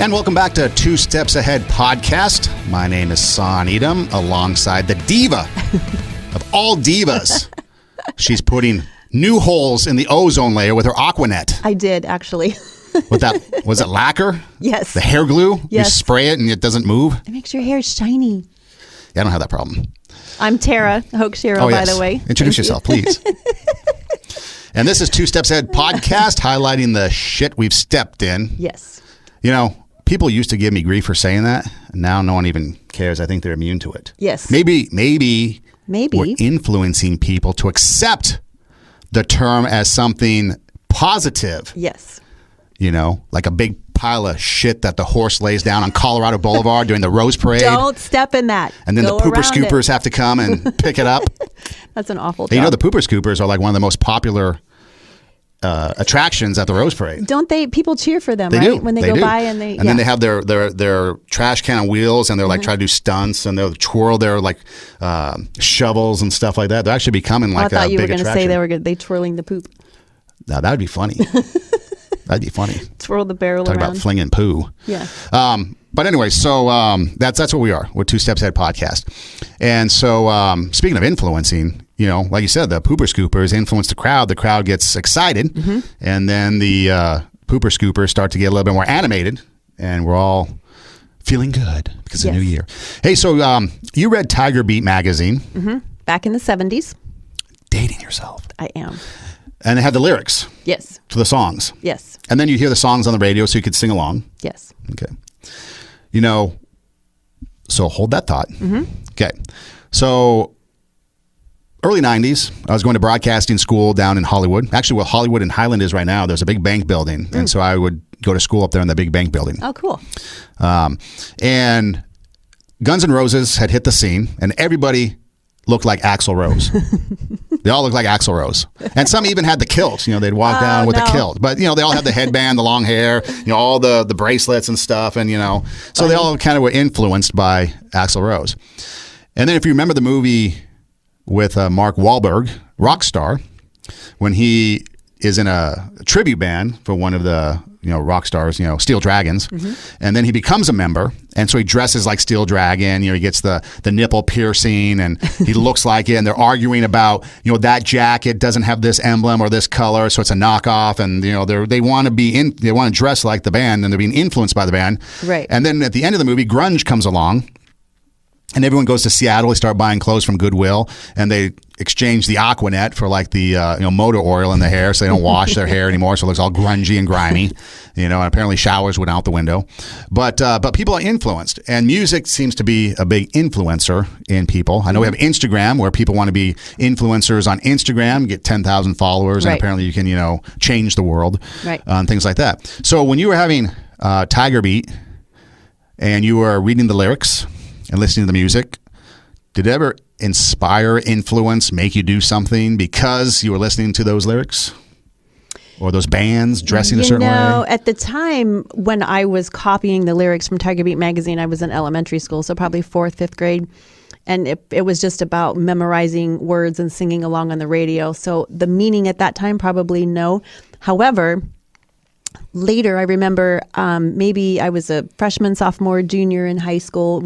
And welcome back to Two Steps Ahead podcast. My name is Son Edom, alongside the diva of all divas. She's putting new holes in the ozone layer with her Aquanet. I did, actually. With that, was it lacquer? Yes. The hair glue? Yes. You spray it and it doesn't move? It makes your hair shiny. Yeah, I don't have that problem. I'm Tara Hochschero, by the way. Introduce yourself, please. And this is Two Steps Ahead podcast, highlighting the shit we've stepped in. Yes. You know, people used to give me grief for saying that, and now no one even cares. I think they're immune to it. Yes. Maybe we're influencing people to accept the term as something positive. Yes. You know, like a big pile of shit that the horse lays down on Colorado Boulevard during the Rose Parade. Don't step in that. And then the pooper scoopers have to come and pick it up. That's an awful job. You know, the pooper scoopers are like one of the most popular attractions at the Rose Parade. Don't they? People cheer for them, they right? Do. When they go by and they... And then they have their trash can on wheels, and they're like trying to do stunts, and they'll twirl their like shovels and stuff like that. They're actually becoming like a big attraction. I thought you were going to say they twirling the poop. Now, that would be funny. That'd be funny. Twirl the barrel Talk around. about flinging poo. Yeah. But anyway, so that's what we are. We're Two Steps Ahead podcast. And so speaking of influencing, you know, like you said, the pooper scoopers influence the crowd. The crowd gets excited. And then the pooper scoopers start to get a little bit more animated. And we're all feeling good because it's a new year. Hey, so you read Tiger Beat magazine. Back in the 70s. Dating yourself. I am. And it had the lyrics. Yes. To the songs. Yes. And then you hear the songs on the radio so you could sing along. Yes. Okay. You know, so hold that thought. Okay. So early 90s, I was going to broadcasting school down in Hollywood. Actually, where Hollywood and Highland is right now, there's a big bank building. And so I would go to school up there in the big bank building. Oh, cool. And Guns N' Roses had hit the scene, and everybody looked like Axl Rose. They all looked like Axl Rose. And some even had the kilt. You know, they'd walk down with the kilt. But, you know, they all had the headband, the long hair, you know, all the bracelets and stuff. And, you know, so they all kind of were influenced by Axl Rose. And then if you remember the movie with Mark Wahlberg, Rockstar, when he is in a tribute band for one of the, you know, rock stars, you know, Steel Dragons. And then he becomes a member. And so he dresses like Steel Dragon. You know, he gets the nipple piercing and he looks like it. And they're arguing about, you know, that jacket doesn't have this emblem or this color, so it's a knockoff. And, you know, they want to dress like the band, and they're being influenced by the band. Right. And then at the end of the movie, grunge comes along. And everyone goes to Seattle. They start buying clothes from Goodwill, and they exchange the Aquanet for like the motor oil in the hair, so they don't wash their hair anymore. So it looks all grungy and grimy, you know. And apparently showers went out the window. But people are influenced, and music seems to be a big influencer in people. I know we have Instagram, where people want to be influencers on Instagram, get 10,000 followers, and apparently you can, you know, change the world, and things like that. So when you were having Tiger Beat, and you were reading the lyrics and listening to the music, did it ever inspire, influence, make you do something because you were listening to those lyrics? Or those bands dressing a certain way? At the time when I was copying the lyrics from Tiger Beat magazine, I was in elementary school, so probably 4th, 5th grade. And it was just about memorizing words and singing along on the radio. So the meaning at that time, probably no. However, later, I remember maybe I was a freshman, sophomore, junior in high school.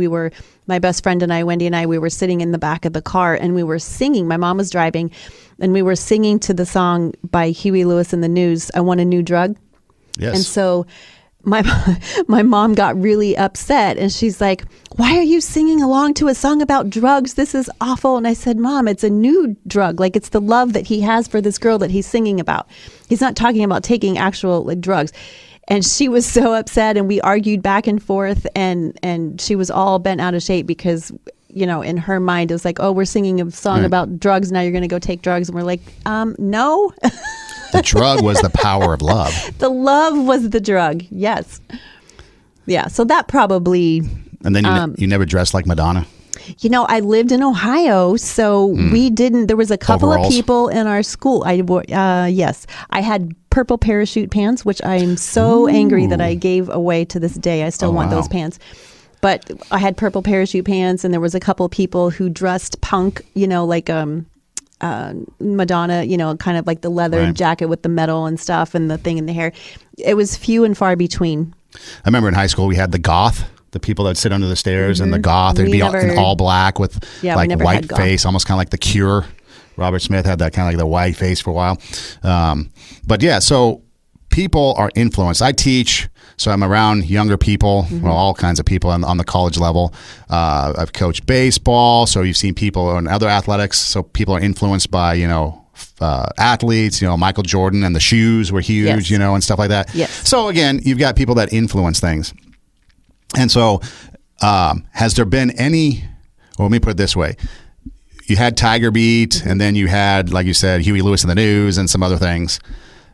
My best friend and I, Wendy and I, we were sitting in the back of the car and we were singing. My mom was driving and we were singing to the song by Huey Lewis and the News, I Want a New Drug. Yes. And so my mom got really upset and she's like, why are you singing along to a song about drugs? This is awful. And I said, Mom, it's a new drug. Like, it's the love that he has for this girl that he's singing about. He's not talking about taking actual drugs. And she was so upset and we argued back and forth and she was all bent out of shape because, you know, in her mind it was like, oh, we're singing a song about drugs. Now you're going to go take drugs. And we're like, no. The drug was the power of love. The love was the drug. Yes. Yeah. So that probably. And then you never dressed like Madonna? You know, I lived in Ohio, so we didn't. There was a couple of people in our school. Yes, I had purple parachute pants, which I'm so angry that I gave away to this day. I still want those pants. But I had purple parachute pants, and there was a couple of people who dressed punk. You know, like Madonna, kind of like the leather jacket with the metal and stuff and the thing in the hair. It was few and far between. I remember in high school we had the goth, the people that would sit under the stairs, and the goth. They'd be in all black with like white face, almost kind of like The Cure. Robert Smith had that kind of like the white face for a while. But yeah, so people are influenced. I teach, so I'm around younger people, well, all kinds of people on the college level. I've coached baseball, so you've seen people in other athletics. So people are influenced by, athletes, Michael Jordan, and the shoes were huge, and stuff like that. Yes. So again, you've got people that influence things. And so has there been any, well, let me put it this way. You had Tiger Beat, and then you had, like you said, Huey Lewis and the News and some other things.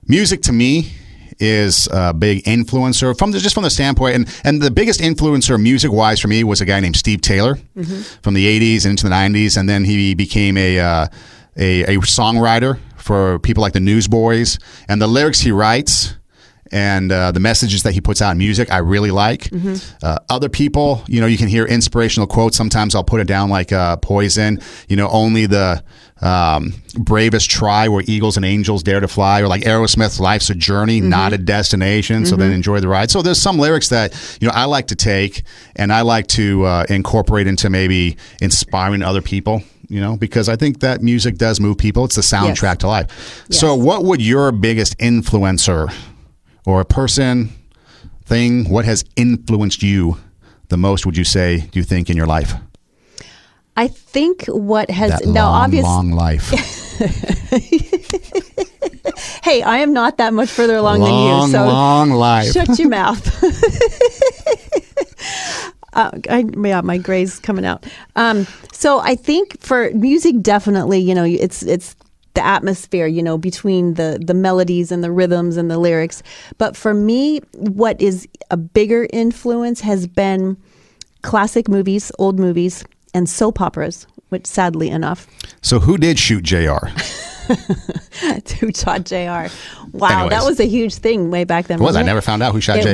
Music to me is a big influencer from the standpoint, and the biggest influencer music wise for me was a guy named Steve Taylor from the 80s and into the 90s, and then he became a songwriter for people like the Newsboys, and the lyrics he writes and the messages that he puts out in music I really like. Other people, you can hear inspirational quotes. Sometimes I'll put it down like Poison, only the bravest try where eagles and angels dare to fly, or like Aerosmith's Life's a Journey, not a destination, so then enjoy the ride. So there's some lyrics that I like to take and I like to incorporate into maybe inspiring other people, because I think that music does move people. It's the soundtrack to life. Yes. So what would your biggest influencer or a person, thing, what has influenced you the most, would you say, do you think, in your life? I think what has that long life. Hey, I am not that much further along than you. So long life. Shut your mouth. My gray's coming out. So I think for music, definitely, it's the atmosphere, between the melodies and the rhythms and the lyrics. But for me, what is a bigger influence has been classic movies, old movies, and soap operas, which sadly enough. So who did shoot JR? Who shot JR? Wow, Anyways. that was a huge thing way back then. It was. I never found out who shot JR.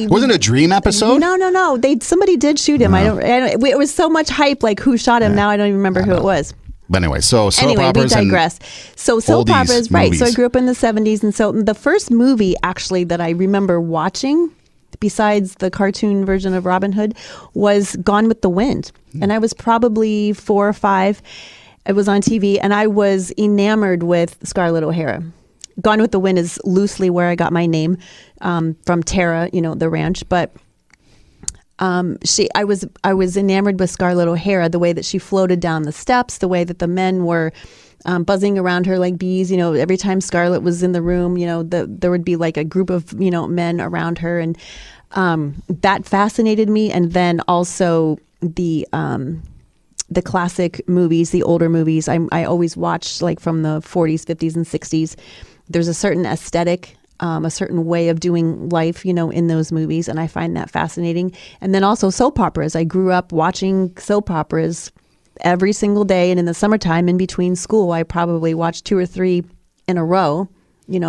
Wasn't it a Dream episode? No. Somebody did shoot him. No. It was so much hype, like who shot him. Now I don't even remember who it was. But anyway, so soap operas. We digress. So soap operas, right? So I grew up in the 70s, and so the first movie actually that I remember watching, besides the cartoon version of Robin Hood, was Gone with the Wind, and I was probably 4 or 5. It was on TV, and I was enamored with Scarlett O'Hara. Gone with the Wind is loosely where I got my name from Tara, the ranch, but. I was enamored with Scarlett O'Hara, the way that she floated down the steps, the way that the men were buzzing around her like bees. Every time Scarlett was in the room, there would be like a group of men around her, and that fascinated me. And then also the classic movies, the older movies. I always watched like from the 40s, 50s, and 60s. There's a certain aesthetic. A certain way of doing life, in those movies. And I find that fascinating. And then also soap operas. I grew up watching soap operas every single day. And in the summertime, in between school, I probably watched 2 or 3 in a row,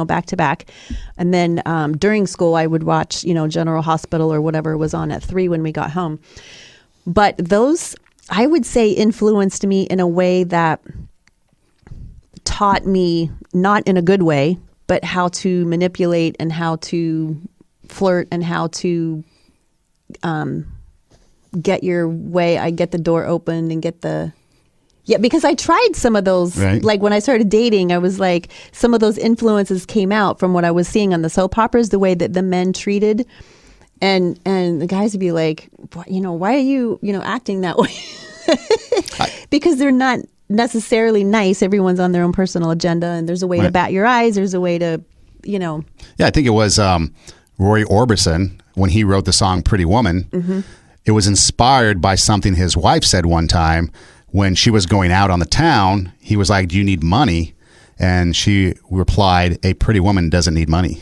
back to back. And then during school, I would watch, General Hospital or whatever was on at 3 when we got home. But those, I would say, influenced me in a way that taught me, not in a good way, but how to manipulate and how to flirt and how to get your way. I get the door open and because I tried some of those, right. Like when I started dating, I was like, some of those influences came out from what I was seeing on the soap operas, the way that the men treated, and the guys would be like, why are you, acting that way? Because they're not necessarily nice. Everyone's on their own personal agenda, and there's a way to bat your eyes. There's a way to, Yeah, I think it was Roy Orbison when he wrote the song Pretty Woman. It was inspired by something his wife said one time when she was going out on the town. He was like, "Do you need money?" And she replied, "A pretty woman doesn't need money."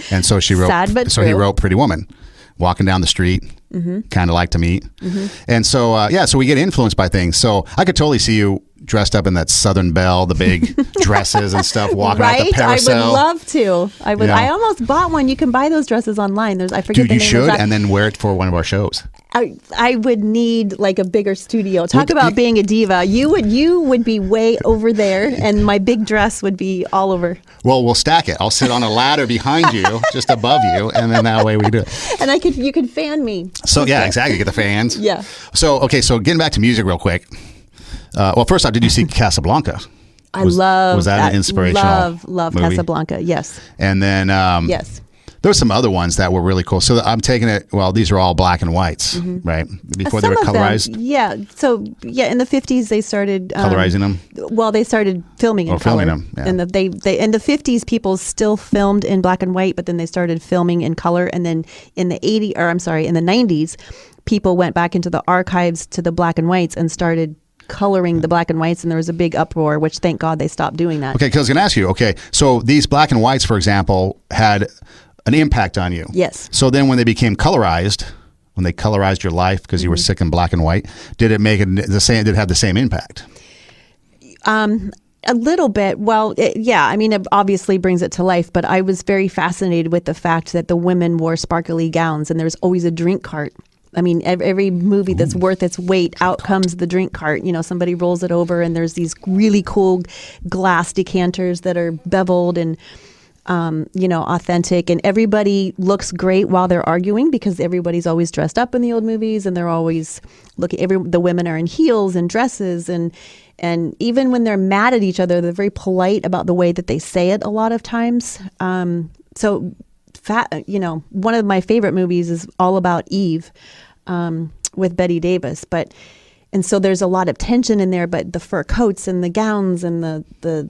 And so she wrote. Sad, but so true. He wrote Pretty Woman. Walking down the street, kind of like to meet. And so, so we get influenced by things. So I could totally see you dressed up in that Southern Belle, the big dresses and stuff, walking out the carousel. I would love to. I almost bought one. You can buy those dresses online. I forget the name. Dude, you should, and then wear it for one of our shows. I would need like a bigger studio. Talk about being a diva. You would be way over there, and my big dress would be all over. Well, we'll stack it. I'll sit on a ladder behind you, just above you, and then that way we do it. And you could fan me. So yeah, exactly. Get the fans. Yeah. So getting back to music real quick. Well, first off, did you see Casablanca? Was that an inspirational love movie? Casablanca? Yes. And then yes. There were some other ones that were really cool. So I'm taking it, well, these are all black and whites, right? Before they were colorized? Yeah. So, in the 50s, they started... colorizing them? Well, they started filming in color. Filming them, yeah. And in the 50s, people still filmed in black and white, but then they started filming in color. And then in the 90s, people went back into the archives to the black and whites and started coloring the black and whites, and there was a big uproar, which thank God they stopped doing that. Okay, because I was going to ask you, so these black and whites, for example, had an impact on you. Yes. So then when they became colorized, when they colorized your life because you were sick in black and white, did it make it the same? Did it have the same impact? A little bit. Well, it obviously brings it to life, but I was very fascinated with the fact that the women wore sparkly gowns and there was always a drink cart. I mean, every movie that's worth its weight, out comes the drink cart. Somebody rolls it over and there's these really cool glass decanters that are beveled and authentic, and everybody looks great while they're arguing because everybody's always dressed up in the old movies, and they're always the women are in heels and dresses, and even when they're mad at each other, they're very polite about the way that they say it a lot of times. One of my favorite movies is All About Eve, with Bette Davis, and so there's a lot of tension in there, but the fur coats and the gowns and the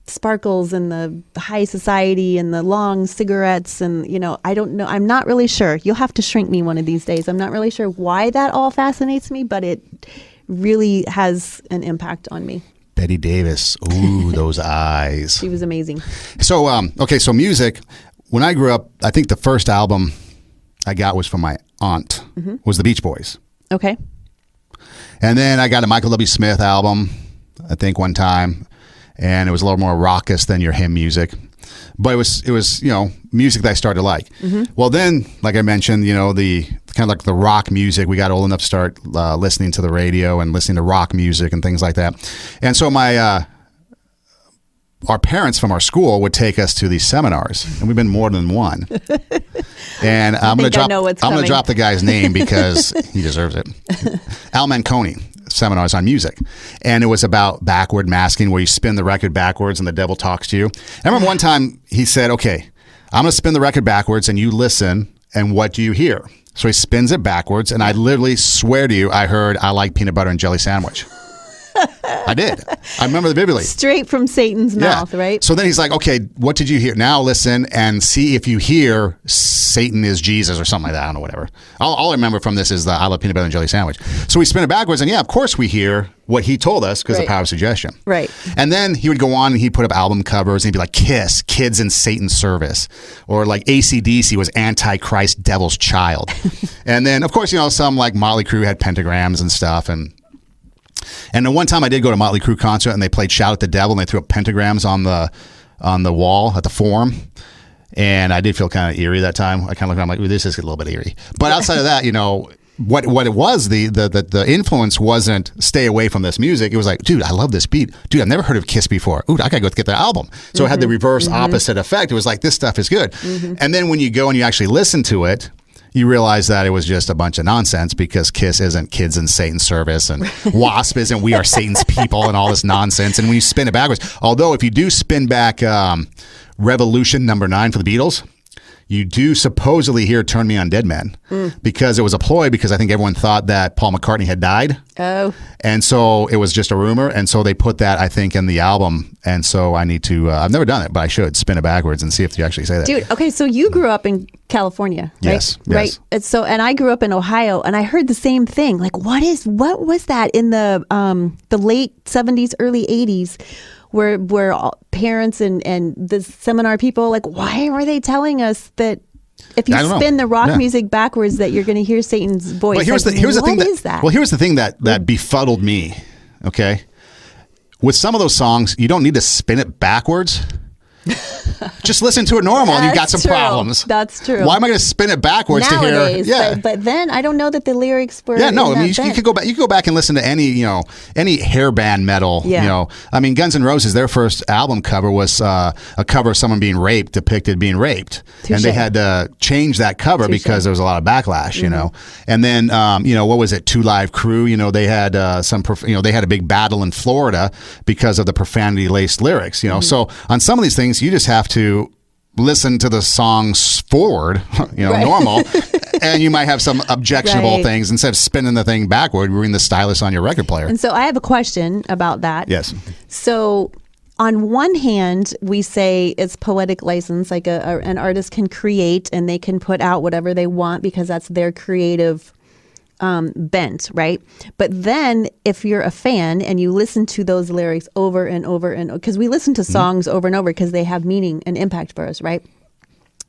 sparkles and the high society and the long cigarettes and I don't know, I'm not really sure. You'll have to shrink me one of these days. I'm not really sure why that all fascinates me, but it really has an impact on me. Bette Davis, ooh, those eyes. She was amazing. So so music, when I grew up, I think the first album I got was from my aunt, was the Beach Boys. Okay. And then I got a Michael W. Smith album, I think one time, and it was a little more raucous than your hymn music, but it was music that I started to like. Well, then, like I mentioned, the kind of like the rock music, we got old enough to start listening to the radio and listening to rock music and things like that. And so our parents from our school would take us to these seminars, and we've been more than one. And I'm going to drop the guy's name because he deserves it. Al Manconi. Seminars on music, and it was about backward masking, where you spin the record backwards and the devil talks to you. I remember one time he said, okay, I'm going to spin the record backwards and you listen, and what do you hear? So he spins it backwards, and I literally swear to you, I heard, I like peanut butter and jelly sandwich. I did. I remember it vividly. Straight from Satan's mouth, right? So then he's like, okay, what did you hear? Now listen and see if you hear Satan is Jesus or something like that. I don't know, whatever. All I remember from this is the I love peanut butter and jelly sandwich. So we spin it backwards, and of course we hear what he told us because of the power of suggestion. Right. And then he would go on and he'd put up album covers and he'd be like, Kiss, Kids in Satan's Service. Or like AC/DC was Antichrist, Devil's Child. And then, of course, some like Motley Crue had pentagrams and stuff. And the one time I did go to a Motley Crue concert and they played Shout at the Devil and they threw up pentagrams on the wall at the Forum. And I did feel kind of eerie that time. I kind of looked around like, ooh, this is a little bit eerie. But outside of that, what it was, the influence wasn't stay away from this music. It was like, dude, I love this beat. Dude, I've never heard of Kiss before. Ooh, I gotta go get the album. So it had the reverse opposite effect. It was like, this stuff is good. And then when you go and you actually listen to it, you realize that it was just a bunch of nonsense because Kiss isn't Kids in Satan's Service and Wasp isn't We Are Satan's People and all this nonsense. And when you spin it backwards, although if you do spin back Revolution #9 for the Beatles, you do supposedly hear Turn Me On Dead Men because it was a ploy because I think everyone thought that Paul McCartney had died. Oh. And so it was just a rumor. And so they put that, I think, in the album. And so I need to, I've never done it, but I should spin it backwards and see if you actually say that. Dude, okay, so you grew up in California, right? Yes. Right. And I grew up in Ohio, and I heard the same thing. Like, what was that in the late 70s, early 80s? Where all parents and the seminar people, like, why were they telling us that if you spin the rock music backwards that you're going to hear Satan's voice? Well, here's the thing Well, here's the thing that befuddled me, okay? With some of those songs, you don't need to spin it backwards. Just listen to it normal and you've got some problems. That's true. Why am I going to spin it backwards nowadays, to hear? But then I don't know that the lyrics were. Yeah, no. I mean, you bent. could go back. You could go back and listen to any hair band metal. Yeah. I mean, Guns N' Roses, their first album cover was a cover of someone being raped, depicted being raped, and they had to change that cover because there was a lot of backlash. And then what was it? Two Live Crew. They had they had a big battle in Florida because of the profanity laced lyrics. So on some of these things, you just have to listen to the songs forward, normal, and you might have some objectionable things instead of spinning the thing backward, reading the stylus on your record player. And so I have a question about that. Yes. So on one hand, we say it's poetic license, like an artist can create and they can put out whatever they want because that's their creative bent, right? But then if you're a fan and you listen to those lyrics over and over and because we listen to songs over and over because they have meaning and impact for us, right?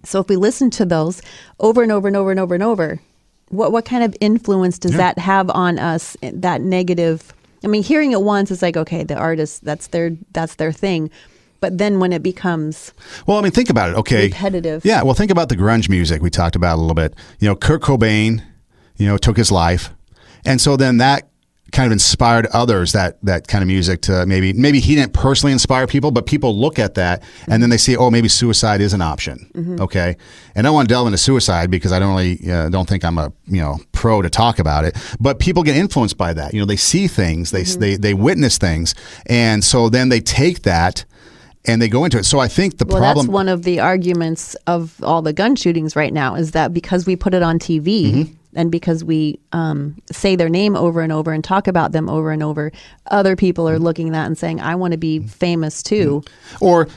So if we listen to those over and over and over and over and over, what kind of influence does that have on us? That negative. I mean, hearing it once is like, okay, the artist, that's their thing. But then when it becomes think about it. Okay, repetitive. Yeah. Well, think about the grunge music we talked about a little bit. Kurt Cobain, took his life. And so then that kind of inspired others, that kind of music to maybe he didn't personally inspire people, but people look at that and then they see, oh, maybe suicide is an option. Okay. And I don't want to delve into suicide because I don't really, don't think I'm a, pro to talk about it, but people get influenced by that. They see things, they witness things. And so then they take that and they go into it. So I think the problem... that's one of the arguments of all the gun shootings right now is that because we put it on TV and because we say their name over and over and talk about them over and over, other people are looking at that and saying, I want to be famous too. Or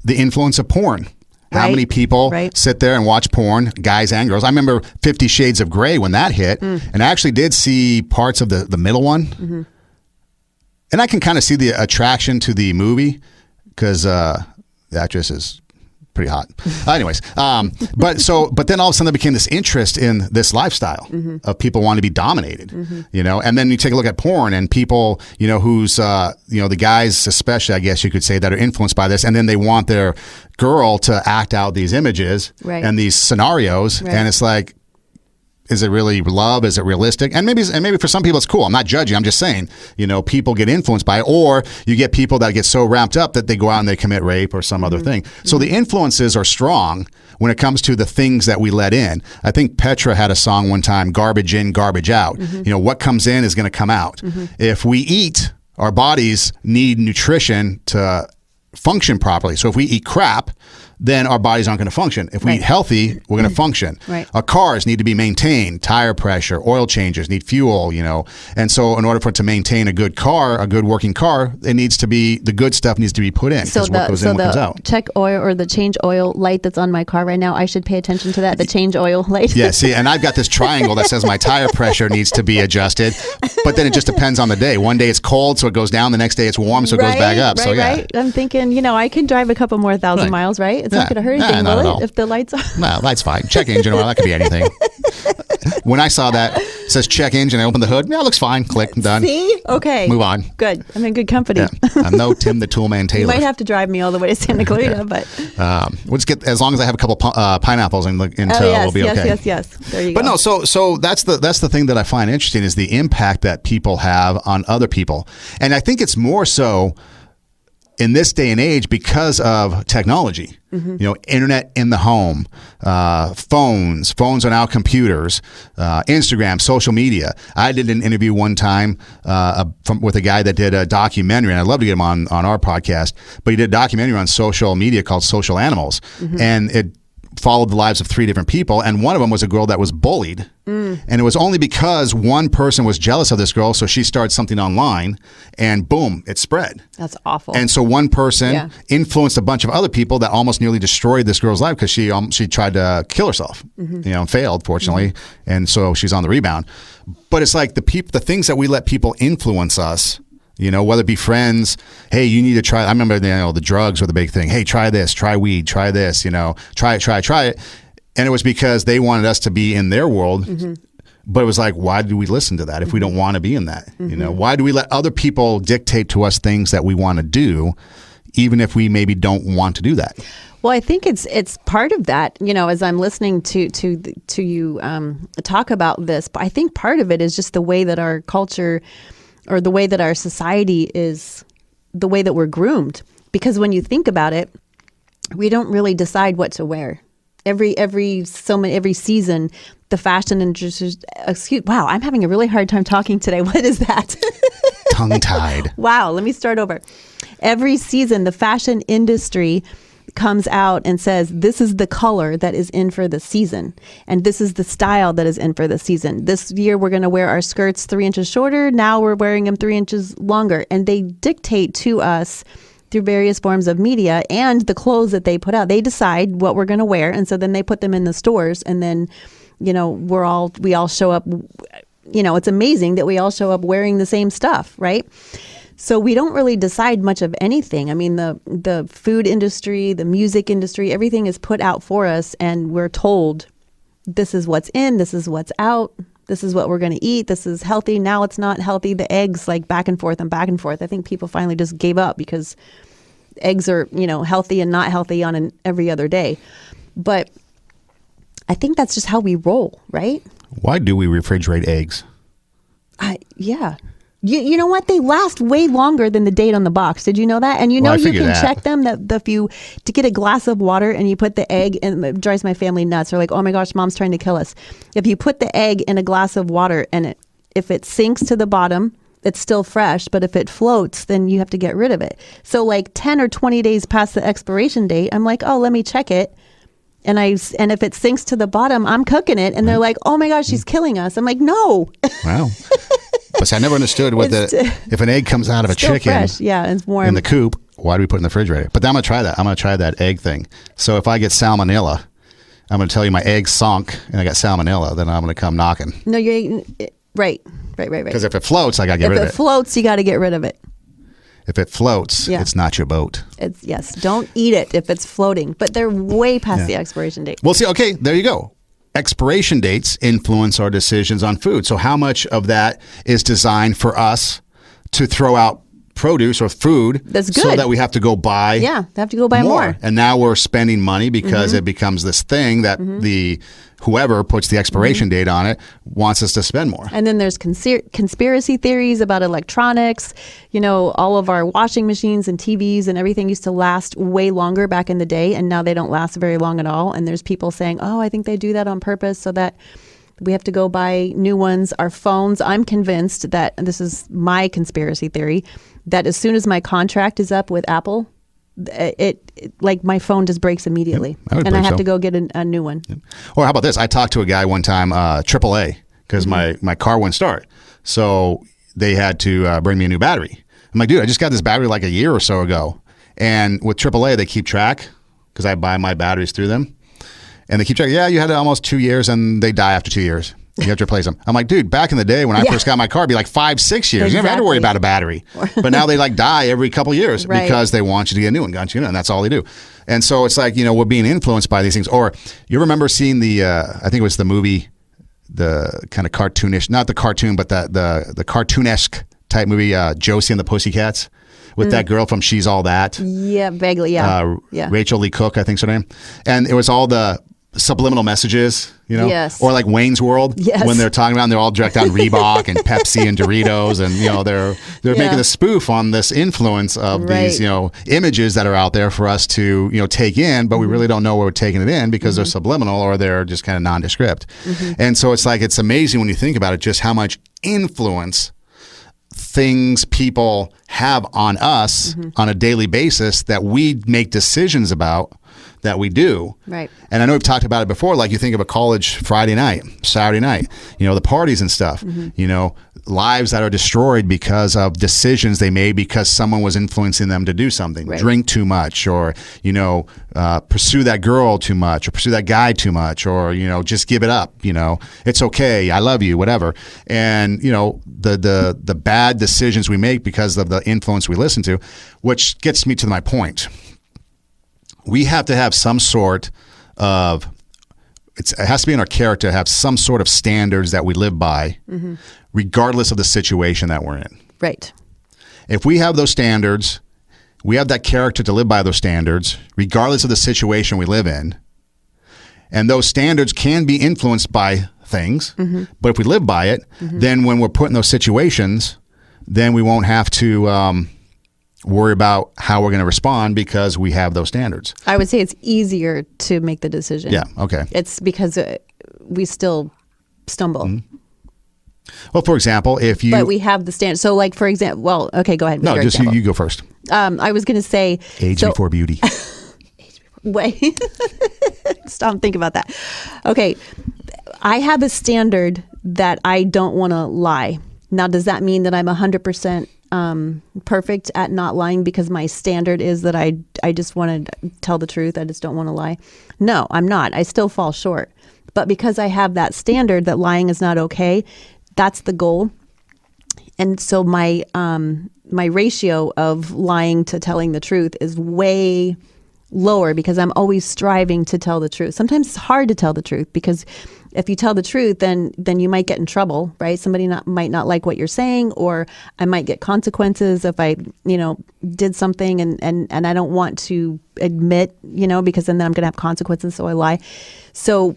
the influence of porn. How many people sit there and watch porn, guys and girls? I remember 50 Shades of Grey when that hit, and I actually did see parts of the middle one. And I can kind of see the attraction to the movie because the actress is pretty hot. Anyways, but then all of a sudden there became this interest in this lifestyle of people wanting to be dominated, and then you take a look at porn and people, who's, the guys, especially, I guess you could say, that are influenced by this. And then they want their girl to act out these images and these scenarios. And it's like, is it really love? Is it realistic? And maybe for some people it's cool. I'm not judging. I'm just saying, people get influenced by it, or you get people that get so ramped up that they go out and they commit rape or some other thing. So the influences are strong when it comes to the things that we let in. I think Petra had a song one time, garbage in, garbage out. What comes in is going to come out. If we eat, our bodies need nutrition to function properly. So if we eat crap, then our bodies aren't going to function. If we eat healthy, we're going to function. Our cars need to be maintained, tire pressure, oil changes, need fuel, And so in order for it to maintain a good car, a good working car, it needs to be, the good stuff needs to be put in. So what goes in, what comes out. Check oil or the change oil light that's on my car right now, I should pay attention to that, the change oil light. Yeah, see, and I've got this triangle that says my tire pressure needs to be adjusted, but then it just depends on the day. One day it's cold, so it goes down. The next day it's warm, so it goes back up. I'm thinking, I could drive a couple more thousand miles, right? It's not going to hurt anything, will it? If the lights are... No, light's fine. Check engine oil, that could be anything. When I saw that, it says check engine, I opened the hood. Yeah, it looks fine. Click, I'm done. See? Okay. Move on. Good. I'm in good company. Yeah. I'm no Tim the Toolman Taylor. You might have to drive me all the way to Santa Clarita, but... we'll just get, as long as I have a couple pineapples in tow, we'll be okay. Yes. There you go. But no, so that's the thing that I find interesting is the impact that people have on other people. And I think it's more so in this day and age because of technology. Internet in the home, phones are now computers, Instagram, social media. I did an interview one time with a guy that did a documentary, and I'd love to get him on our podcast, but he did a documentary on social media called Social Animals, and it followed the lives of 3 different people, and one of them was a girl that was bullied. And it was only because one person was jealous of this girl, so she started something online, and boom, it spread. That's awful. And so one person influenced a bunch of other people that almost nearly destroyed this girl's life because she tried to kill herself, and failed, fortunately, and so she's on the rebound. But it's like the things that we let people influence us, whether it be friends, hey, you need to try. I remember, the drugs were the big thing. Hey, try this, try weed, try this, try it. And it was because they wanted us to be in their world. But it was like, why do we listen to that if we don't want to be in that? Why do we let other people dictate to us things that we want to do, even if we maybe don't want to do that. Well, I think it's part of that, as I'm listening to you talk about this, but I think part of it is just the way that our culture or the way that our society is, the way that we're groomed. Because when you think about it, we don't really decide what to wear. Every season, the fashion industry. Wow, I'm having a really hard time talking today. What is that? Tongue-tied. Wow, let me start over. Every season, the fashion industry comes out and says, this is the color that is in for the season. And this is the style that is in for the season. This year, we're going to wear our skirts 3 inches shorter. Now we're wearing them 3 inches longer. And they dictate to us through various forms of media and the clothes that they put out. They decide what we're going to wear. And so then they put them in the stores. And then, we all show up, it's amazing that we all show up wearing the same stuff, right? So we don't really decide much of anything. I mean, the food industry, the music industry, everything is put out for us, and we're told this is what's in, this is what's out, this is what we're going to eat, this is healthy, now it's not healthy. The eggs, like back and forth and back and forth. I think people finally just gave up because eggs are, healthy and not healthy on an every other day. But I think that's just how we roll, right? Why do we refrigerate eggs? Yeah. You know what? They last way longer than the date on the box. Did you know that? And you can check them that if you to get a glass of water and you put the egg in, it drives my family nuts. They're like, oh my gosh, mom's trying to kill us. If you put the egg in a glass of water and if it sinks to the bottom, it's still fresh. But if it floats, then you have to get rid of it. So like 10 or 20 days past the expiration date, I'm like, oh, let me check it. And if it sinks to the bottom, I'm cooking it. And they're like, oh my gosh, she's killing us. I'm like, no. Wow. But I never understood if an egg comes out of a chicken fresh. Yeah, it's warm. in the coop, why do we put it in the refrigerator? But I'm going to try that. I'm going to try that egg thing. So if I get salmonella, I'm going to tell you my egg sunk and I got salmonella, then I'm going to come knocking. No, right. Because if it floats, I got to get rid of it. If it floats, you got to get rid of it. If it floats, it's not your boat. Yes, don't eat it if it's floating. But they're way past the expiration date. Well, see, okay, there you go. Expiration dates influence our decisions on food. So how much of that is designed for us to throw out produce or food that's good, so that we have to go buy they have to go buy more. And now we're spending money because it becomes this thing that whoever puts the expiration date on it wants us to spend more. And then there's conspiracy theories about electronics. All of our washing machines and TVs and everything used to last way longer back in the day, and now they don't last very long at all. And there's people saying, oh, I think they do that on purpose so that we have to go buy new ones. Our phones, I'm convinced that, and this is my conspiracy theory, that as soon as my contract is up with Apple, it like my phone just breaks immediately, and I have to go get a new one. Yep. Or how about this? I talked to a guy one time, AAA, because my car wouldn't start, so they had to bring me a new battery. I'm like, dude, I just got this battery like a year or so ago, and with AAA they keep track because I buy my batteries through them, and they keep track. Yeah, you had it almost 2 years, and they die after 2 years. You have to replace them. I'm like, dude, back in the day when I first got my car, it'd be like 5-6 years. Exactly. You never had to worry about a battery. But now they like die every couple of years because they want you to get a new one, and that's all they do. And so it's like, we're being influenced by these things. Or you remember seeing the, I think it was the movie, the kind of cartoonish, not the cartoon, but the cartoonesque type movie, Josie and the Pussycats, with that girl from She's All That. Yeah, vaguely, yeah. Rachel Lee Cook, I think's her name. And it was all the subliminal messages, Yes. Or like Wayne's World, yes. when they're talking about, and they're all directed on Reebok and Pepsi and Doritos, and they're making a spoof on this influence of these images that are out there for us to take in, but we really don't know where we're taking it in because they're subliminal or they're just kind of nondescript. And so it's amazing when you think about it, just how much influence things people have on us on a daily basis that we make decisions about that we do. Right. And I know we've talked about it before, like you think of a college Friday night, Saturday night, the parties and stuff, lives that are destroyed because of decisions they made because someone was influencing them to do something, drink too much, or, pursue that girl too much, or pursue that guy too much, or, just give it up, it's okay, I love you, whatever. And, the bad decisions we make because of the influence we listen to, which gets me to my point. We have to have some sort of, it has to be in our character to have some sort of standards that we live by, regardless of the situation that we're in. Right. If we have those standards we have that character to live by those standards, regardless of the situation we live in. And those standards can be influenced by things. But if we live by it, then when we're put in those situations, then we won't have to worry about how we're going to respond because we have those standards. I would say it's easier to make the decision. Yeah, okay. It's because we still stumble. Well, for example, if you... But we have the standard. So like, for example, well, okay, go ahead. No, just you go first. I was going to say... Age before beauty. Wait. Stop, think about that. Okay. I have a standard that I don't want to lie. Now, does that mean that I'm 100% perfect at not lying because my standard is that I just want to tell the truth? I just don't want to lie. No, I'm not. I still fall short. But because I have that standard that lying is not okay, that's the goal. And so my ratio of lying to telling the truth is way lower because I'm always striving to tell the truth. Sometimes it's hard to tell the truth because if you tell the truth, then you might get in trouble, right? Somebody might not like what you're saying, or I might get consequences if I, did something and I don't want to admit, because then I'm going to have consequences, so I lie. So,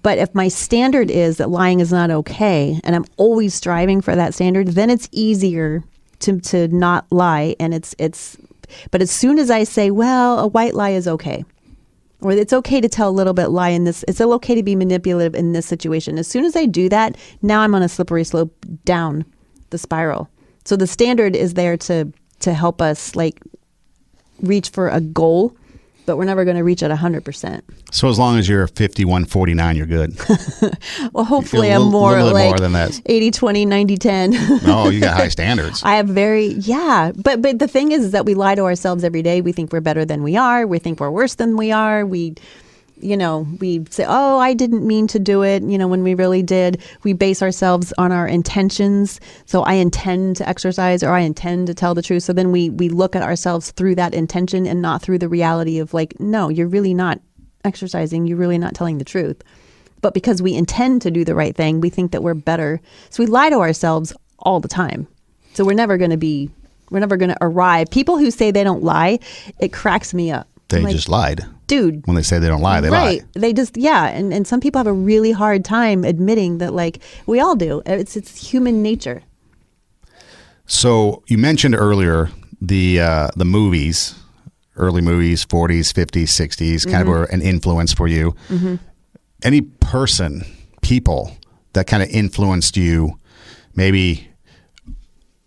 but if my standard is that lying is not okay, and I'm always striving for that standard, then it's easier to not lie, and but as soon as I say, well, a white lie is okay, or it's okay to tell a little bit lie in this, it's okay to be manipulative in this situation. As soon as I do that, now I'm on a slippery slope down the spiral. So the standard is there to help us reach for a goal, but we're never going to reach at 100%. So as long as you're 51-49, you're good. Well, hopefully I'm more more than that. 80-20, 90-10. No, you got high standards. I have but the thing is that we lie to ourselves every day. We think we're better than we are. We think we're worse than we are. We say, oh, I didn't mean to do it, when we really did. We base ourselves on our intentions. So I intend to exercise, or I intend to tell the truth. So then we look at ourselves through that intention and not through the reality of no, you're really not exercising. You're really not telling the truth. But because we intend to do the right thing, we think that we're better. So we lie to ourselves all the time. So we're never going to arrive. People who say they don't lie, it cracks me up. They just lied. Dude. When they say they don't lie, they lie. Right. They just, And some people have a really hard time admitting that, we all do. It's human nature. So you mentioned earlier the movies, early movies, 40s, 50s, 60s, kind of were an influence for you. Any people that kind of influenced you, maybe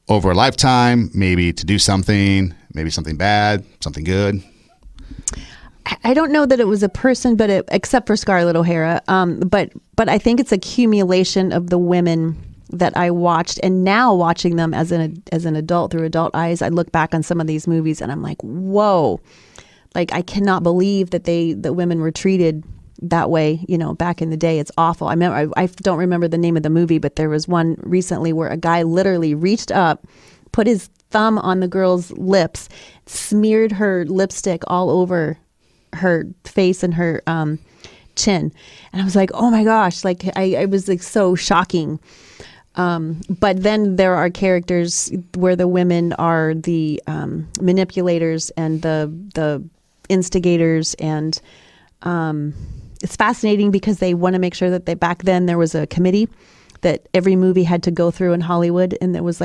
over a lifetime, maybe to do something, maybe something bad, something good? I don't know that it was a person, but except for Scarlett O'Hara. But I think it's accumulation of the women that I watched, and now watching them as an adult through adult eyes, I look back on some of these movies and I'm like, whoa, I cannot believe that women were treated that way, back in the day. It's awful. I don't remember the name of the movie, but there was one recently where a guy literally reached up, put his thumb on the girl's lips, smeared her lipstick all over her face and her chin, and I was like, oh my gosh, I was so shocking. But then there are characters where the women are the manipulators and the instigators, and it's fascinating because they want to make sure that back then there was a committee that every movie had to go through in Hollywood, and there was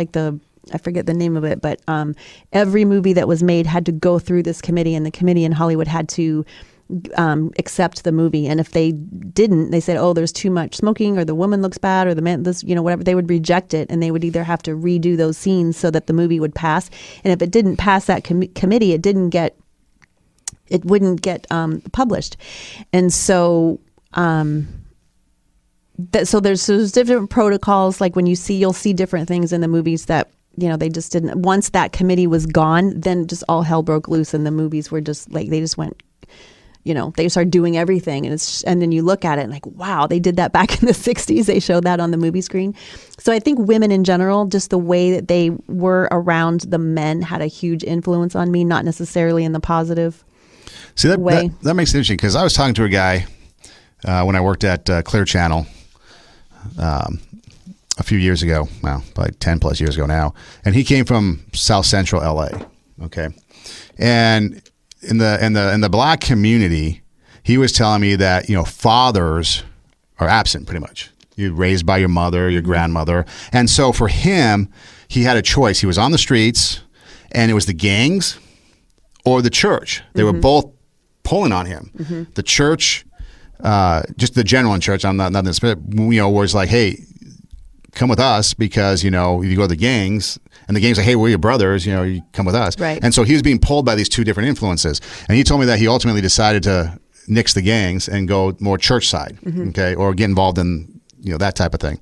I forget the name of it, but every movie that was made had to go through this committee, and the committee in Hollywood had to accept the movie. And if they didn't, they said, oh, there's too much smoking, or the woman looks bad, or the man, whatever, they would reject it, and they would either have to redo those scenes so that the movie would pass. And if it didn't pass that committee, it wouldn't get published. And so so there's different protocols. Like when you'll see different things in the movies that they just didn't. Once that committee was gone, then just all hell broke loose, and the movies were just they just went. They started doing everything, and then you look at it and wow, they did that back in the 60s. They showed that on the movie screen. So I think women in general, just the way that they were around the men, had a huge influence on me, not necessarily in the positive way. That makes it interesting, because I was talking to a guy when I worked at Clear Channel a few years ago, well, probably 10 plus years ago now, and he came from South Central LA. Okay. And in the black community, he was telling me that, fathers are absent pretty much. You're raised by your mother, your grandmother. And so for him, he had a choice. He was on the streets, and it was the gangs or the church. They were both pulling on him. The church, just the general in church, I'm not this, but, was like, hey, come with us because, you go to the gangs, and the gangs are, hey, we're your brothers, you come with us. Right. And so he was being pulled by these two different influences. And he told me that he ultimately decided to nix the gangs and go more church side, okay, or get involved in, that type of thing.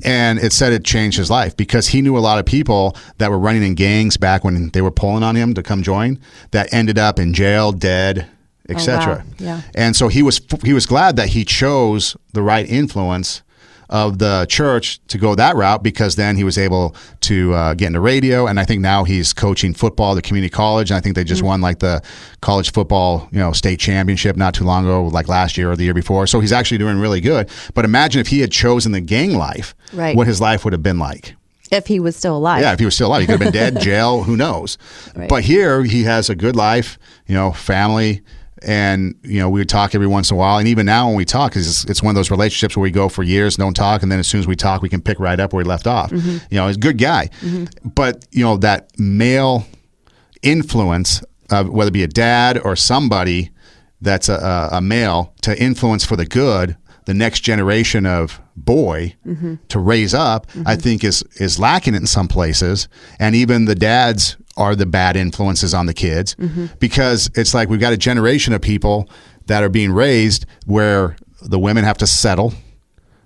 And it said it changed his life because he knew a lot of people that were running in gangs back when they were pulling on him to come join that ended up in jail, dead, etc. wow. Yeah. And so he was glad that he chose the right influence of the church to go that route because then he was able to get into radio. And I think now he's coaching football at the community college. And I think they just won like the college football, state championship not too long ago, like last year or the year before. So he's actually doing really good. But imagine if he had chosen the gang life, Right. what his life would have been like. If he was still alive. Yeah, if he was still alive, he could have been dead, jail, who knows. Right. But here he has a good life, family. And, we would talk every once in a while. And even now when we talk, it's one of those relationships where we go for years, don't talk. And then as soon as we talk, we can pick right up where we left off. He's a good guy. But, that male influence, whether it be a dad or somebody that's a male, to influence for the good, the next generation of boy to raise up, I think is lacking in some places. And even the dads are the bad influences on the kids because it's like we've got a generation of people that are being raised where the women have to settle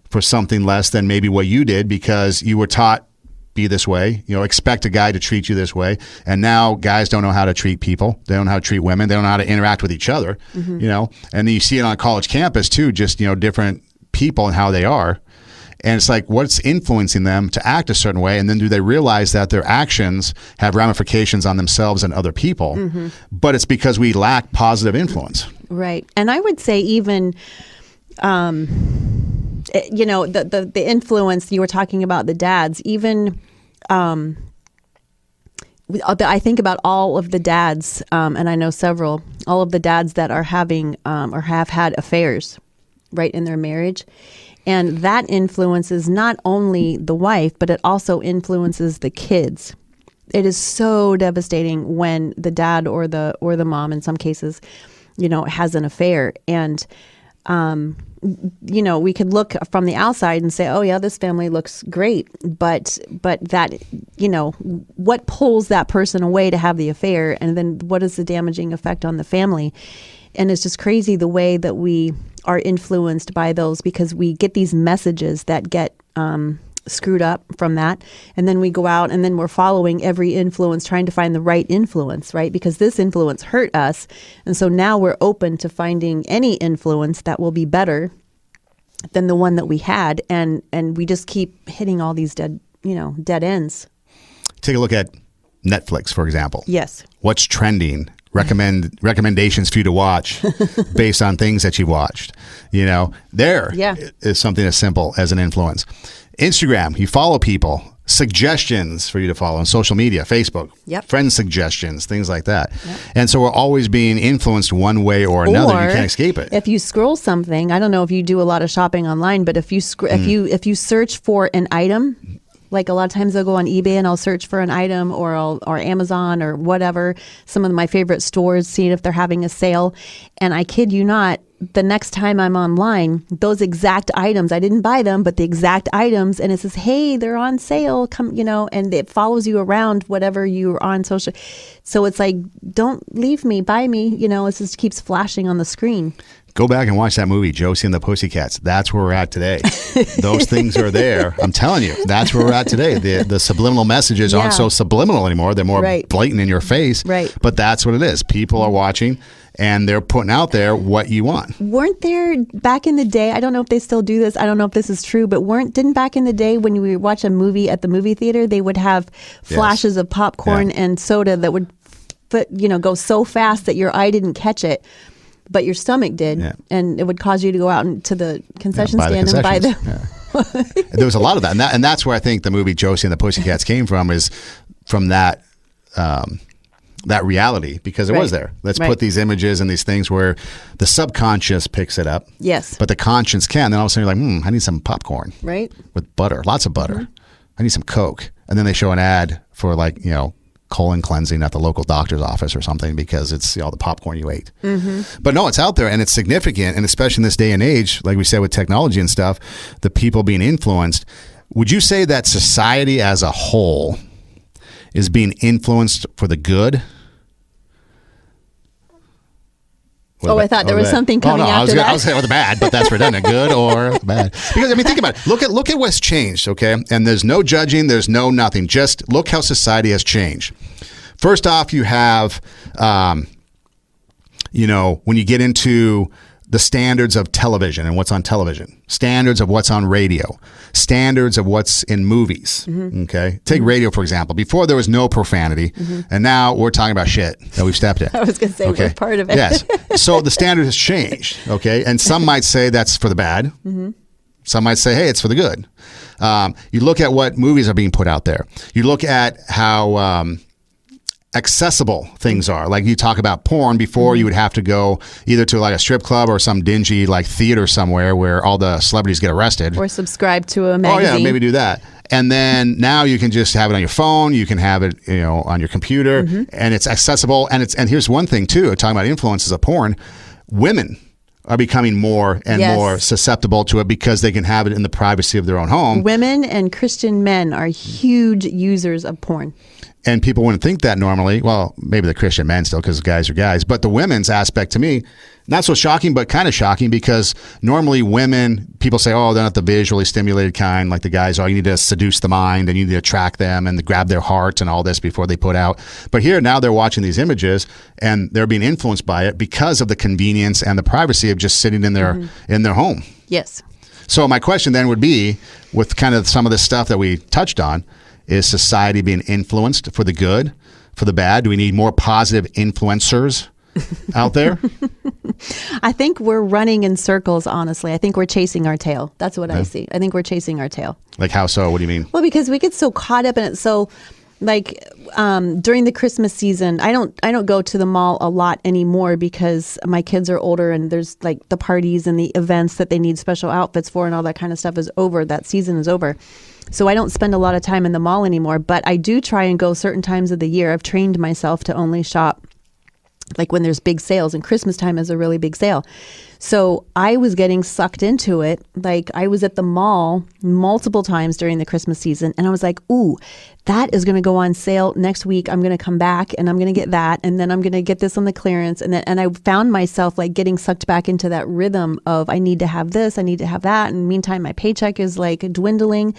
for something less than maybe what you did because you were taught be this way, expect a guy to treat you this way. And now guys don't know how to treat people. They don't know how to treat women. They don't know how to interact with each other, and then you see it on college campus too, just, different people and how they are. And it's like, what's influencing them to act a certain way? And then do they realize that their actions have ramifications on themselves and other people? But it's because we lack positive influence. Right. And I would say even, the influence you were talking about, the dads, even, I think about all of the dads, and I know several, all of the dads that are having or have had affairs, right, in their marriage. And that influences not only the wife, but it also influences the kids. It is so devastating when the dad or the mom, in some cases, has an affair. And, we could look from the outside and say, oh, yeah, this family looks great. But that, what pulls that person away to have the affair? And then what is the damaging effect on the family? And it's just crazy the way that we are influenced by those because we get these messages that get screwed up from that. And then we go out and then we're following every influence, trying to find the right influence, right? Because this influence hurt us. And so now we're open to finding any influence that will be better than the one that we had. And we just keep hitting all these dead ends. Take a look at Netflix, for example. Yes. What's trending? Recommendations for you to watch based on things that you've watched. There is something as simple as an influence. Instagram, you follow people, suggestions for you to follow on social media, Facebook, friend suggestions, things like that. And so we're always being influenced one way or another. You can't escape it. If you scroll something, I don't know if you do a lot of shopping online, but if you if you search for an item, like a lot of times I'll go on eBay and I'll search for an item or Amazon or whatever, some of my favorite stores, seeing if they're having a sale. And I kid you not, the next time I'm online, those exact items, I didn't buy them, but the exact items, and it says, hey, they're on sale, come, and it follows you around whatever you're on social. So it's like, don't leave me, buy me, it just keeps flashing on the screen. Go back and watch that movie, Josie and the Pussycats. That's where we're at today. Those things are there. I'm telling you, that's where we're at today. The subliminal messages aren't so subliminal anymore. They're more blatant in your face. Right. But that's what it is. People are watching and they're putting out there what you want. Weren't there back in the day, I don't know if they still do this, I don't know if this is true, but didn't back in the day when you would watch a movie at the movie theater, they would have flashes of popcorn and soda that would go so fast that your eye didn't catch it, but your stomach did, and it would cause you to go out into the concession stand and buy them. There was a lot of that. And that's where I think the movie Josie and the Pussycats came from, is from that that reality because it was there. Let's put these images and these things where the subconscious picks it up. Yes. But the conscience can. Then all of a sudden you're like, I need some popcorn. Right. With butter, lots of butter. I need some Coke. And then they show an ad for colon cleansing at the local doctor's office or something because it's all the popcorn you ate. But no, it's out there and it's significant. And especially in this day and age, like we said with technology and stuff, the people being influenced. Would you say that society as a whole is being influenced for the good? I thought there was something coming after that. I was saying the bad, but that's redundant. Good or bad? Because think about it. Look at what's changed. Okay, and there's no judging. There's no nothing. Just look how society has changed. First off, you have, when you get into the standards of television and what's on television, standards of what's on radio, standards of what's in movies. Okay. Take radio, for example. Before there was no profanity, and now we're talking about shit that we've stepped in. I was going to say we're part of it. Yes. So the standard has changed. Okay. And some might say that's for the bad. Some might say, hey, it's for the good. You look at what movies are being put out there. You look at how accessible things are. Like you talk about porn, before you would have to go either to like a strip club or some dingy like theater somewhere where all the celebrities get arrested. Or subscribe to a magazine. Oh yeah, maybe do that. And then now you can just have it on your phone. You can have it, on your computer, and it's accessible. And here's one thing too, talking about influences of porn, women are becoming more and more susceptible to it because they can have it in the privacy of their own home. Women and Christian men are huge users of porn. And people wouldn't think that normally. Well, maybe the Christian men still, because guys are guys. But the women's aspect to me, not so shocking, but kind of shocking, because normally women, people say, oh, they're not the visually stimulated kind like the guys are. You need to seduce the mind and you need to attract them and grab their heart and all this before they put out. But here, now they're watching these images and they're being influenced by it because of the convenience and the privacy of just sitting in their home. Yes. So my question then would be, with kind of some of this stuff that we touched on, is society being influenced for the good, for the bad? Do we need more positive influencers out there? I think we're running in circles, honestly. I think we're chasing our tail. That's what I see. I think we're chasing our tail. Like how so? What do you mean? Well, because we get so caught up in it. So like during the Christmas season, I don't go to the mall a lot anymore because my kids are older and there's like the parties and the events that they need special outfits for and all that kind of stuff is over. That season is over. So I don't spend a lot of time in the mall anymore, but I do try and go certain times of the year. I've trained myself to only shop like when there's big sales, and Christmas time is a really big sale. So I was getting sucked into it. Like I was at the mall multiple times during the Christmas season and I was like, ooh, that is going to go on sale next week. I'm going to come back and I'm going to get that. And then I'm going to get this on the clearance. And I found myself like getting sucked back into that rhythm of I need to have this, I need to have that. And meantime, my paycheck is like dwindling.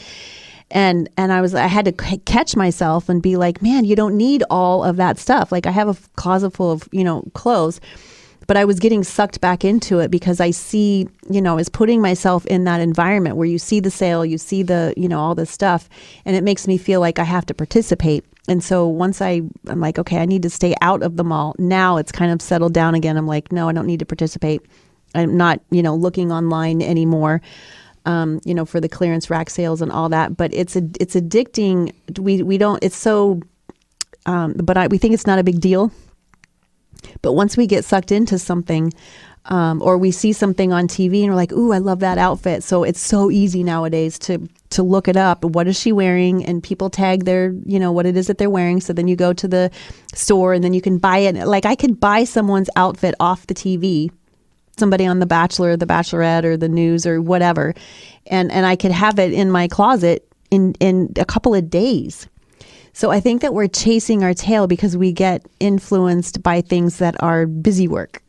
And I had to catch myself and be like, man, you don't need all of that stuff. Like I have a closet full of, clothes, but I was getting sucked back into it because I see, is putting myself in that environment where you see the sale, you see the, all this stuff, and it makes me feel like I have to participate. And so once I'm like, okay, I need to stay out of the mall. Now it's kind of settled down again. I'm like, no, I don't need to participate. I'm not, looking online anymore. For the clearance rack sales and all that, but it's addicting. We don't, it's so, we think it's not a big deal. But once we get sucked into something, or we see something on TV and we're like, ooh, I love that outfit. So it's so easy nowadays to look it up. What is she wearing? And people tag their, what it is that they're wearing. So then you go to the store and then you can buy it. Like I could buy someone's outfit off the TV, somebody on The Bachelor, The Bachelorette, or the news or whatever. And I could have it in my closet in a couple of days. So I think that we're chasing our tail because we get influenced by things that are busy work.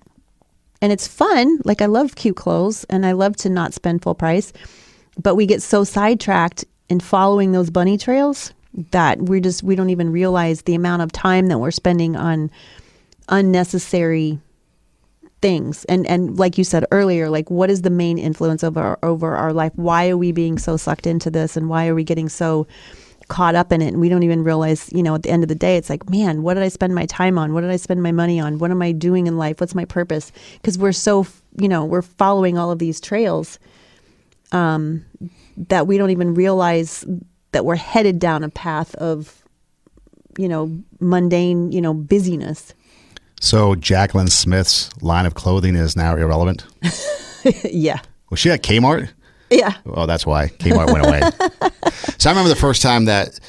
And it's fun. Like I love cute clothes and I love to not spend full price, but we get so sidetracked in following those bunny trails that we don't even realize the amount of time that we're spending on unnecessary things. And like you said earlier, like what is the main influence over our life? Why are we being so sucked into this? And why are we getting so caught up in it? And we don't even realize, at the end of the day, it's like, man, what did I spend my time on? What did I spend my money on? What am I doing in life? What's my purpose? Because we're so, we're following all of these trails that we don't even realize that we're headed down a path of mundane, busyness. So Jacqueline Smith's line of clothing is now irrelevant? Yeah. Was she at Kmart? Yeah. Oh, that's why Kmart went away. So I remember the first time that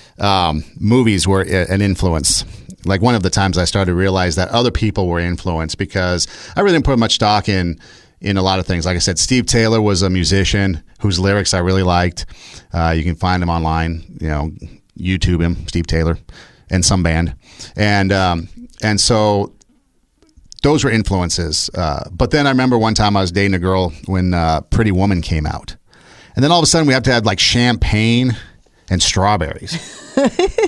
movies were an influence. Like one of the times I started to realize that other people were influenced, because I really didn't put much stock in a lot of things. Like I said, Steve Taylor was a musician whose lyrics I really liked. You can find him online, YouTube him, Steve Taylor, and some band. And so those were influences. But then I remember one time I was dating a girl when Pretty Woman came out. And then all of a sudden we have to have like champagne and strawberries.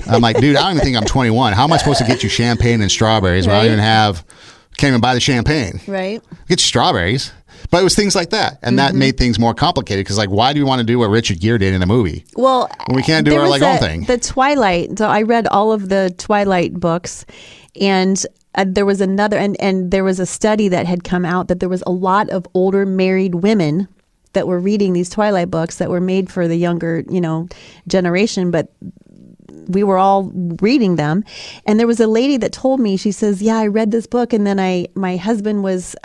I'm like, dude, I don't even think I'm 21. How am I supposed to get you champagne and strawberries when I don't even can't even buy the champagne? Right. Get you strawberries. But it was things like that. And that made things more complicated, because like, why do we want to do what Richard Gere did in a movie? Well, when we can't do our own thing. The Twilight. So I read all of the Twilight books, and there was another, and there was a study that had come out that there was a lot of older married women that were reading these Twilight books that were made for the younger, generation, but we were all reading them. And there was a lady that told me, she says, yeah, I read this book, and then my husband was,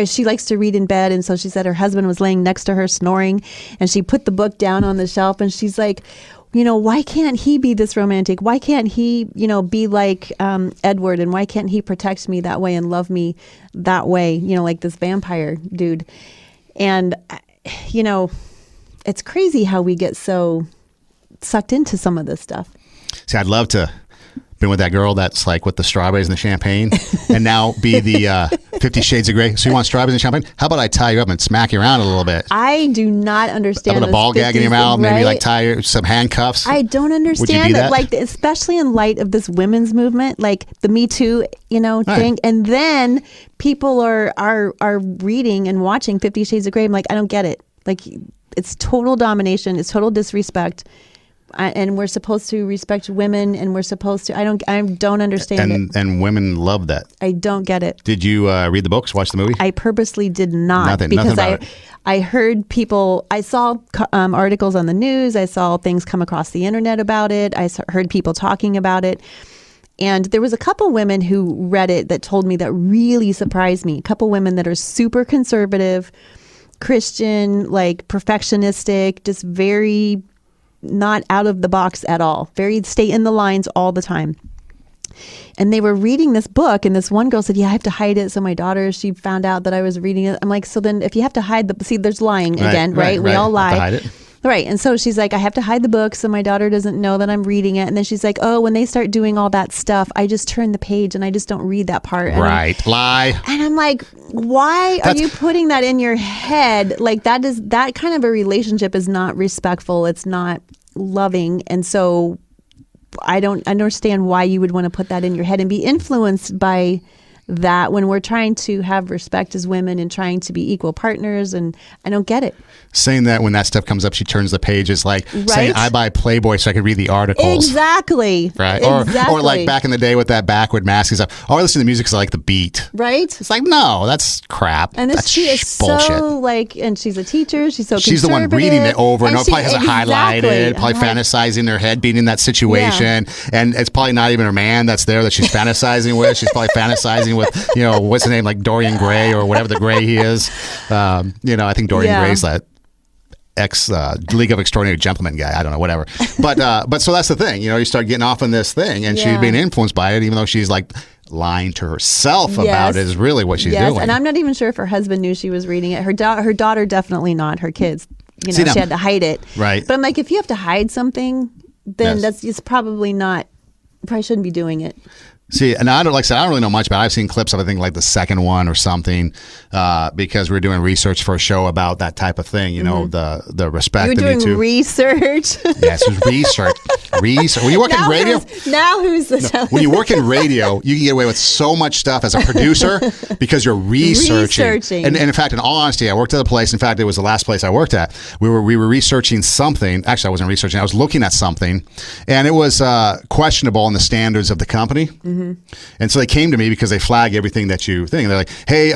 she likes to read in bed, and so she said her husband was laying next to her snoring, and she put the book down on the shelf, and she's like, why can't he be this romantic? Why can't he, be like Edward, and why can't he protect me that way and love me that way, like this vampire dude? And, it's crazy how we get so sucked into some of this stuff. See, I'd love to been with that girl that's like with the strawberries and the champagne, and now be the 50 Shades of Grey. So you want strawberries and champagne? How about I tie you up and smack you around a little bit? I do not understand. How about a ball gag in your mouth? Right? Maybe like tie some handcuffs? I don't understand it. Like, especially in light of this women's movement, like the Me Too, thing. And then people are reading and watching 50 Shades of Grey. I'm like, I don't get it. Like, it's total domination. It's total disrespect. And we're supposed to respect women, and we're supposed to. I don't understand it. And women love that. I don't get it. Did you read the books? Watch the movie? I purposely did not. Nothing about it. I heard people. I saw articles on the news. I saw things come across the internet about it. I heard people talking about it. And there was a couple women who read it that told me that really surprised me. A couple women that are super conservative, Christian, like perfectionistic, just very not out of the box at all. Very stay in the lines all the time. And they were reading this book, and this one girl said, yeah, I have to hide it. So my daughter, she found out that I was reading it. I'm like, so then if you have to hide there's lying again, right? We all lie. Hide it. Right. And so she's like, I have to hide the book so my daughter doesn't know that I'm reading it. And then she's like, oh, when they start doing all that stuff, I just turn the page and I just don't read that part. And lie. And I'm like, why are you putting that in your head? Like, that kind of a relationship is not respectful. It's not loving. And so I don't understand why you would want to put that in your head and be influenced by that when we're trying to have respect as women and trying to be equal partners. And I don't get it. Saying that when that stuff comes up, she turns the page is like saying, I buy Playboy so I can read the articles. Exactly. Right. Exactly. Or like back in the day with that backward mask, he's like, I listen to music because I like the beat. Right. It's like, no, that's crap. And that's she is bullshit. So like, and she's a teacher. She's the one reading it over and over. Probably has it highlighted, probably fantasizing in her head being in that situation. Yeah. And it's probably not even her man that's there that she's fantasizing with. She's probably fantasizing with, what's his name, like Dorian Gray or whatever the Gray he is. I think Dorian Gray's that ex League of Extraordinary Gentlemen guy. I don't know, whatever. But so that's the thing. You start getting off on this thing, and she's being influenced by it, even though she's like lying to herself about it is really what she's doing. And I'm not even sure if her husband knew she was reading it. Her daughter definitely not. Her kids, she had to hide it. Right. But I'm like, if you have to hide something, then it's probably shouldn't be doing it. See, and I don't really know much about it. I've seen clips of, I think, like the second one or something, because we were doing research for a show about that type of thing, the respect. You're doing research? Yes, it was research. When you work in radio... When you work in radio, you can get away with so much stuff as a producer because you're researching. And in fact, in all honesty, I worked at a place, in fact, it was the last place I worked at. We were researching something. Actually, I wasn't researching. I was looking at something, and it was questionable in the standards of the company. Mm-hmm. And so they came to me because they flag everything that you think. They're like, hey,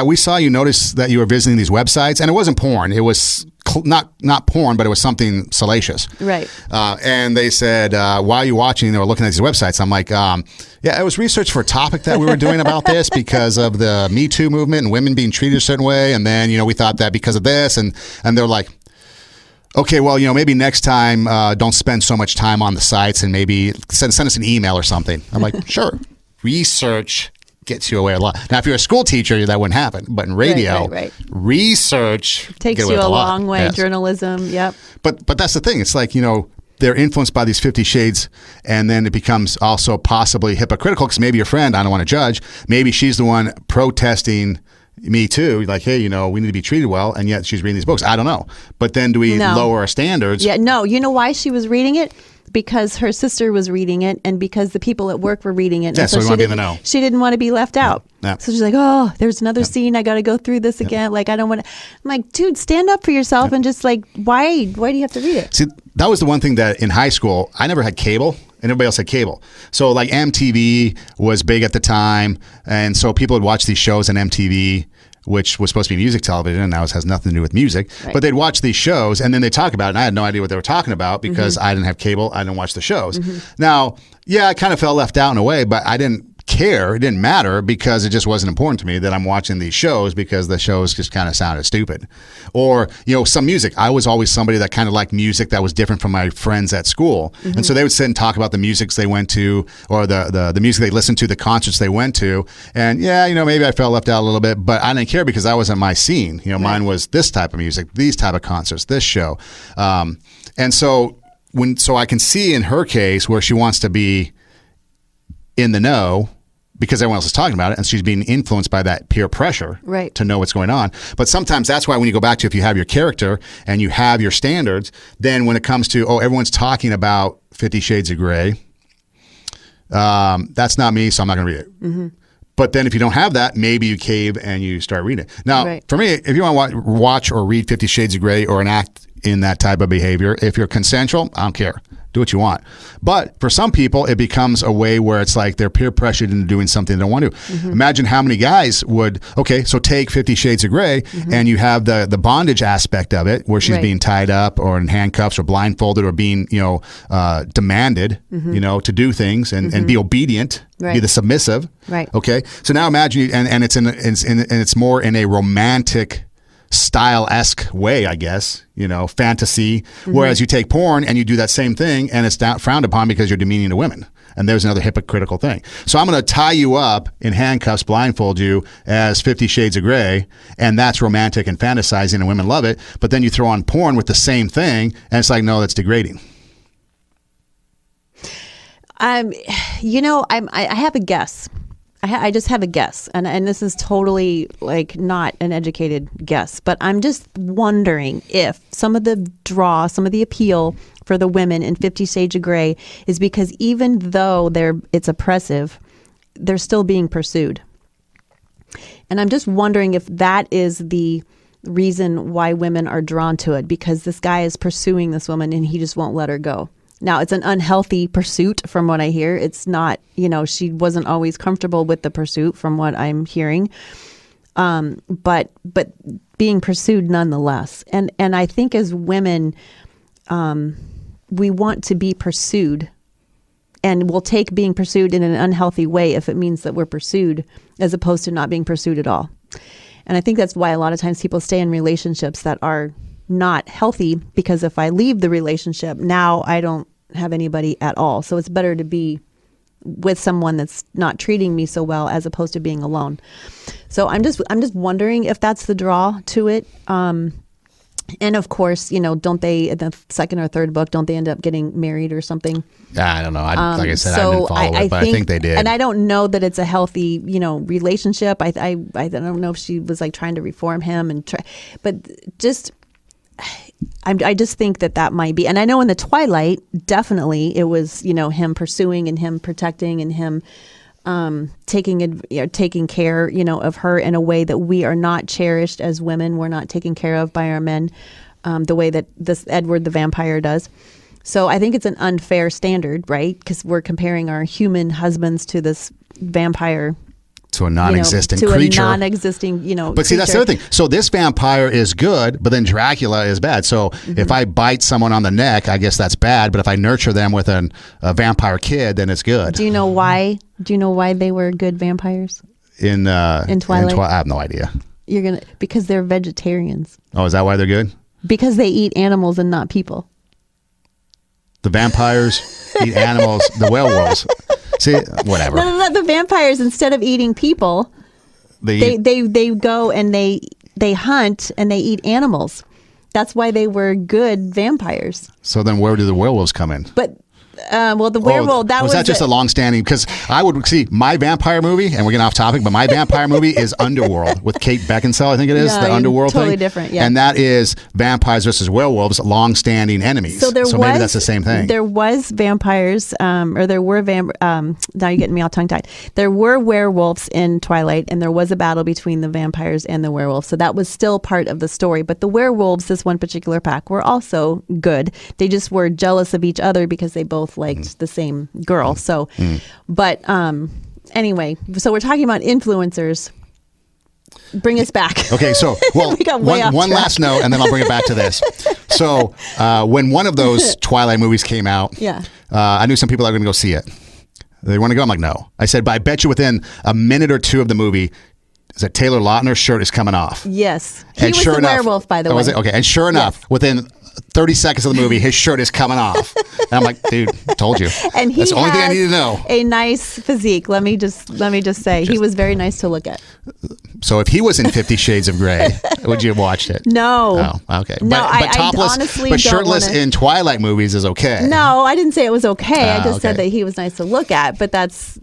we saw you notice that you were visiting these websites. And it wasn't porn. It was not porn, but it was something salacious. Right. And they said, why are you watching? They were looking at these websites. I'm like, yeah, it was research for a topic that we were doing about this because of the Me Too movement and women being treated a certain way. And then, we thought that because of this. And they're like, okay, well, maybe next time don't spend so much time on the sites and maybe send us an email or something. I'm like, sure. Research gets you away a lot. Now, if you're a school teacher, that wouldn't happen. But in radio, research takes you a long way. Yes. Journalism, yep. But that's the thing. It's like, they're influenced by these 50 Shades, and then it becomes also possibly hypocritical because maybe your friend, I don't want to judge, maybe she's the one protesting Me Too, like, hey, we need to be treated well, and yet she's reading these books. I don't know. But then do we lower our standards? Yeah, no. You know why she was reading it? Because her sister was reading it, and because the people at work were reading it. Yeah, so we want to be in the know. She didn't want to be left out. Yeah. So she's like, oh, there's another scene. I got to go through this again. Like, I don't want to. I'm like, dude, stand up for yourself and just like, why do you have to read it? See, that was the one thing that in high school, I never had cable. And everybody else had cable. So like MTV was big at the time. And so people would watch these shows on MTV, which was supposed to be music television, and now it has nothing to do with music. Right. But they'd watch these shows, and then they'd talk about it, and I had no idea what they were talking about because I didn't have cable. I didn't watch the shows. Now, yeah, I kind of felt left out in a way, but I didn't care. It didn't matter because it just wasn't important to me that I'm watching these shows because the shows just kind of sounded stupid. Or, some music. I was always somebody that kind of liked music that was different from my friends at school. And so they would sit and talk about the musics they went to or the music they listened to, the concerts they went to. And yeah, maybe I felt left out a little bit, but I didn't care because that wasn't my scene. Mine was this type of music, these type of concerts, this show. And so I can see in her case where she wants to be in the know because everyone else is talking about it and she's being influenced by that peer pressure to know what's going on. But sometimes that's why when you go back to if you have your character and you have your standards, then when it comes to, everyone's talking about 50 Shades of Grey, that's not me, so I'm not going to read it. But then if you don't have that, maybe you cave and you start reading it. Now, for me, if you want to watch or read 50 Shades of Grey or enact in that type of behavior, if you're consensual, I don't care. Do what you want. But for some people, it becomes a way where it's like they're peer pressured into doing something they don't want to. Imagine how many guys would, so take 50 Shades of Grey and you have the bondage aspect of it where she's being tied up or in handcuffs or blindfolded or being, demanded, to do things and be obedient, be the submissive. Okay. So now imagine, and it's more in a romantic style-esque way, I guess, fantasy. Whereas you take porn and you do that same thing and it's frowned upon because you're demeaning to women. And there's another hypocritical thing. So I'm going to tie you up in handcuffs, blindfold you as 50 Shades of Grey, and that's romantic and fantasizing and women love it. But then you throw on porn with the same thing and it's like, no, that's degrading. I have a guess. I just have a guess, and this is totally like not an educated guess, but I'm just wondering if some of the appeal for the women in 50 Shades of Grey is because even though it's oppressive, they're still being pursued. And I'm just wondering if that is the reason why women are drawn to it, because this guy is pursuing this woman and he just won't let her go. Now, it's an unhealthy pursuit from what I hear. It's not, she wasn't always comfortable with the pursuit from what I'm hearing. But being pursued nonetheless. And I think as women, we want to be pursued, and we'll take being pursued in an unhealthy way if it means that we're pursued as opposed to not being pursued at all. And I think that's why a lot of times people stay in relationships that are not healthy, because if I leave the relationship, now I don't have anybody at all. So it's better to be with someone that's not treating me so well as opposed to being alone. So I'm just wondering if that's the draw to it. And of course, don't they, in the second or third book, don't they end up getting married or something? I don't know. Like I said, I didn't follow it, but I think they did. And I don't know that it's a healthy, relationship. I don't know if she was like trying to reform him but just, I just think that might be, and I know in the Twilight, definitely it was, him pursuing and him protecting and him taking care, of her in a way that we are not cherished as women. We're not taken care of by our men the way that this Edward the vampire does. So I think it's an unfair standard, right? Because we're comparing our human husbands to this vampire to a non-existent to creature. a non-existing, But see, that's the other thing. So this vampire is good, but then Dracula is bad. So if I bite someone on the neck, I guess that's bad. But if I nurture them with a vampire kid, then it's good. Do you know why? Do you know why they were good vampires? In Twilight? I have no idea. Because they're vegetarians. Oh, is that why they're good? Because they eat animals and not people. The vampires eat animals. The werewolves. See, whatever. No, the vampires, instead of eating people, they go and they hunt and they eat animals. That's why they were good vampires. So then where do the werewolves come in? But the werewolf, that was that just a long-standing, because I would see my vampire movie, and we're getting off topic, but my vampire movie is Underworld with Kate Beckinsale, I think it is, the Underworld totally thing. different, yeah. And that is vampires versus werewolves, long-standing enemies. So maybe that's the same thing. There was vampires, or there were now you're getting me all tongue-tied. There were werewolves in Twilight, and there was a battle between the vampires and the werewolves. So that was still part of the story. But the werewolves, this one particular pack, were also good. They just were jealous of each other because they both liked the same girl. So, but anyway, so we're talking about influencers. Bring us back. Okay, so We got way off one track. last note, and then I'll bring it back to this. So when one of those Twilight movies came out, I knew some people that were going to go see it. They want to go? I'm like, no. I said, but I bet you within a minute or two of the movie, is that Taylor Lautner's shirt is coming off. Yes. He And was sure the enough, werewolf, by the way. Was it? Okay, and sure enough, within 30 seconds of the movie, his shirt is coming off. And I'm like, dude, told you. And he That's the only thing I has need to know. a nice physique. Let me just say, he was very nice to look at. So if he was in 50 Shades of Grey, would you have watched it? No. Oh, okay. No, but topless, I honestly but don't shirtless wanna... in Twilight movies is okay. No, I didn't say it was okay. I just said okay. that he was nice to look at. But that's,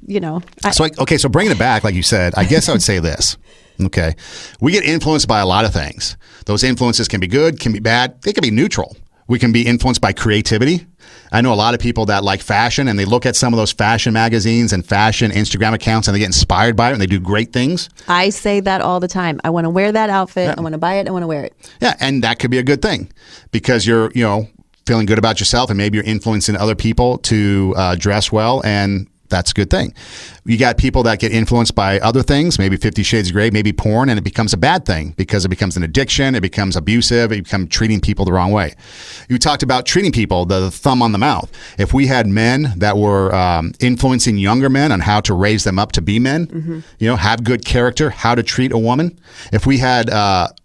So bringing it back, like you said, I guess I would say this. Okay. We get influenced by a lot of things. Those influences can be good, can be bad. They can be neutral. We can be influenced by creativity. I know a lot of people that like fashion, and they look at some of those fashion magazines and fashion Instagram accounts, and they get inspired by it, and they do great things. I say that all the time. I want to wear that outfit. Yeah. I want to buy it. I want to wear it. Yeah, and that could be a good thing because you're, feeling good about yourself, and maybe you're influencing other people to dress well, and that's a good thing. You got people that get influenced by other things, maybe 50 Shades of Grey, maybe porn, and it becomes a bad thing because it becomes an addiction, it becomes abusive, it becomes treating people the wrong way. You talked about treating people, the thumb on the mouth. If we had men that were influencing younger men on how to raise them up to be men, have good character, how to treat a woman. If we had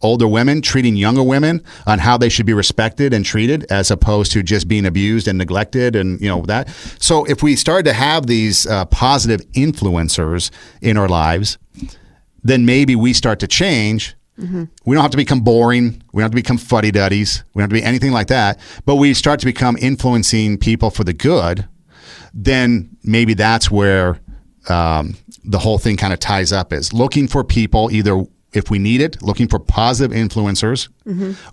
older women treating younger women on how they should be respected and treated as opposed to just being abused and neglected and, that. So if we started to have these positive influencers in our lives, then maybe we start to change. We don't have to become boring. We don't have to become fuddy-duddies. We don't have to be anything like that. But we start to become influencing people for the good. Then maybe that's where the whole thing kind of ties up, is looking for people, either if we need it, looking for positive influencers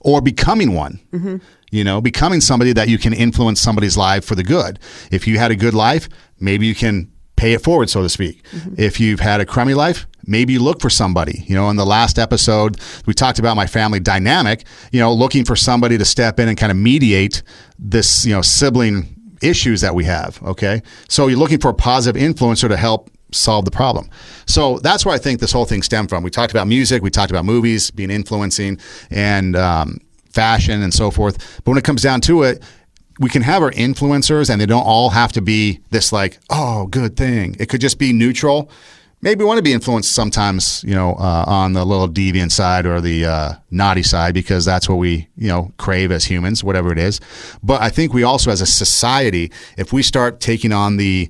or becoming one. Becoming somebody that you can influence somebody's life for the good. If you had a good life, maybe you can pay it forward, so to speak. If you've had a crummy life, maybe you look for somebody. In the last episode, we talked about my family dynamic, looking for somebody to step in and kind of mediate this, sibling issues that we have. Okay. So you're looking for a positive influencer to help solve the problem. So that's where I think this whole thing stemmed from. We talked about music, we talked about movies being influencing, and fashion and so forth. But when it comes down to it, we can have our influencers, and they don't all have to be this like, oh, good thing. It could just be neutral. Maybe we want to be influenced sometimes, on the little deviant side or the naughty side, because that's what we, crave as humans, whatever it is. But I think we also, as a society, if we start taking on the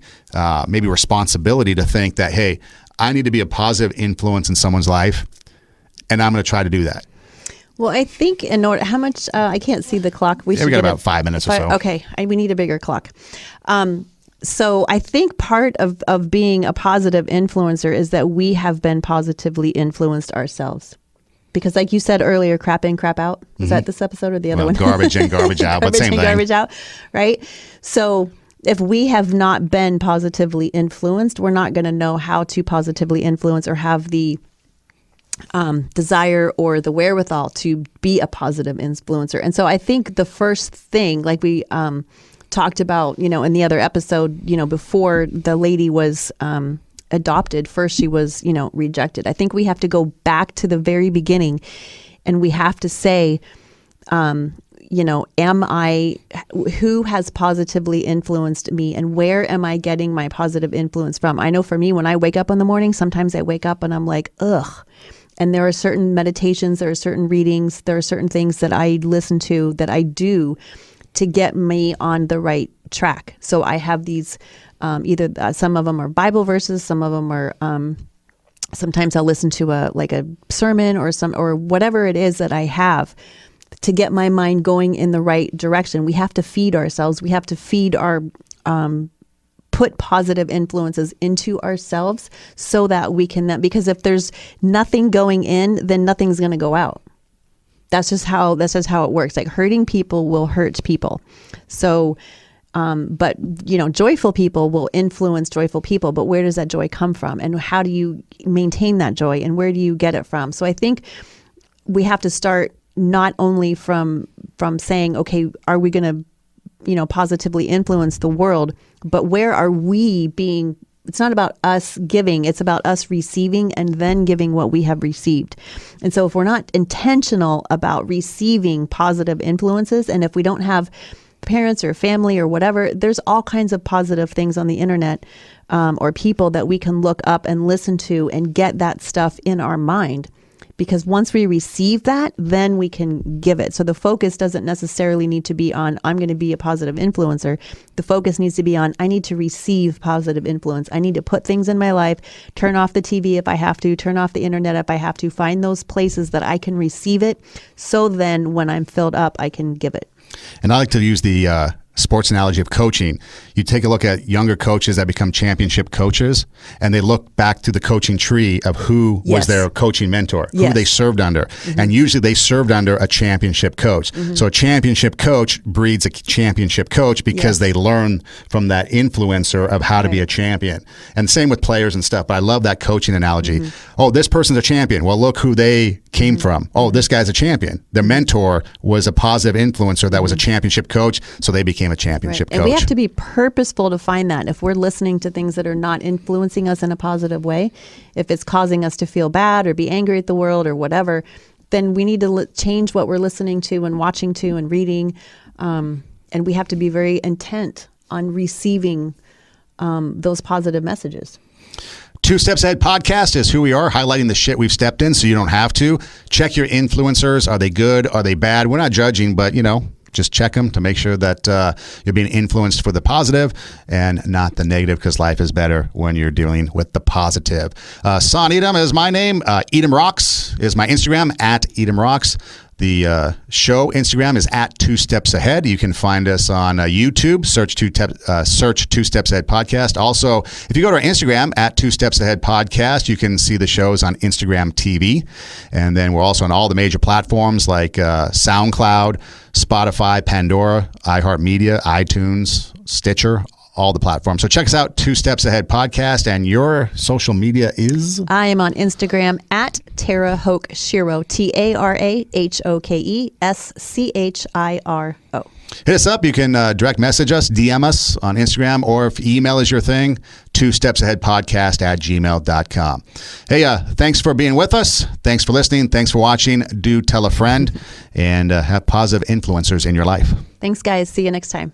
maybe responsibility to think that, hey, I need to be a positive influence in someone's life, and I'm going to try to do that. Well, I think in order, how much, I can't see the clock. We got about 5 minutes or so. Okay. We need a bigger clock. So I think part of being a positive influencer is that we have been positively influenced ourselves. Because like you said earlier, crap in, crap out. Is that this episode or the other one? Garbage in, garbage out, but same thing. Garbage out, right? So if we have not been positively influenced, we're not going to know how to positively influence or have the desire or the wherewithal to be a positive influencer. And so I think the first thing, like we talked about, in the other episode, before the lady was adopted. First, she was, rejected. I think we have to go back to the very beginning, and we have to say, who has positively influenced me, and where am I getting my positive influence from? I know for me, when I wake up in the morning, sometimes I wake up and I'm like, ugh. And there are certain meditations, there are certain readings, there are certain things that I listen to, that I do to get me on the right track. So I have these, some of them are Bible verses, some of them are, sometimes I'll listen to a sermon or whatever it is that I have to get my mind going in the right direction. We have to feed ourselves. We have to feed our, put positive influences into ourselves so that we can, because if there's nothing going in, then nothing's going to go out. That's just how it works. Like, hurting people will hurt people. So, but joyful people will influence joyful people. But where does that joy come from? And how do you maintain that joy? And where do you get it from? So I think we have to start not only from saying, okay, are we going to, positively influence the world, but where are we being? It's not about us giving, it's about us receiving and then giving what we have received. And so if we're not intentional about receiving positive influences, and if we don't have parents or family or whatever, there's all kinds of positive things on the internet, or people that we can look up and listen to and get that stuff in our mind. Because once we receive that, then we can give it. So the focus doesn't necessarily need to be on, I'm going to be a positive influencer. The focus needs to be on, I need to receive positive influence. I need to put things in my life, turn off the TV if I have to, turn off the internet if I have to, find those places that I can receive it. So then when I'm filled up, I can give it. And I like to use the sports analogy of coaching. You take a look at younger coaches that become championship coaches, and they look back to the coaching tree of who was their coaching mentor, who they served under. And usually they served under a championship coach. So a championship coach breeds a championship coach because they learn from that influencer of how to be a champion. And same with players and stuff. But I love that coaching analogy. Oh, this person's a champion. Well, look who they came from. Oh, this guy's a champion. Their mentor was a positive influencer that was a championship coach, so they became a championship coach. And we have to be purposeful to find that. If we're listening to things that are not influencing us in a positive way, if it's causing us to feel bad or be angry at the world or whatever, then we need to change what we're listening to and watching to and reading. And we have to be very intent on receiving those positive messages. Two Steps Ahead podcast is who we are, highlighting the shit we've stepped in so you don't have to. Check your influencers. Are they good? Are they bad? We're not judging, but, just check them to make sure that you're being influenced for the positive and not the negative, because life is better when you're dealing with the positive. Son Edom is my name. Edom Rocks is my Instagram, at Edom Rocks. The show Instagram is at 2 Steps Ahead. You can find us on YouTube. Search Two Steps Ahead Podcast. Also, if you go to our Instagram at 2 Steps Ahead Podcast, you can see the shows on Instagram TV. And then we're also on all the major platforms like SoundCloud, Spotify, Pandora, iHeartMedia, iTunes, Stitcher, all the platforms. So check us out, 2 Steps Ahead Podcast. And your social media is? I am on Instagram at Tara Hoke Shiro, TaraHokeschiro. Hit us up. You can direct message us, DM us on Instagram, or if email is your thing, 2stepsaheadpodcast@gmail.com. Hey, thanks for being with us. Thanks for listening. Thanks for watching. Do tell a friend, and have positive influencers in your life. Thanks, guys. See you next time.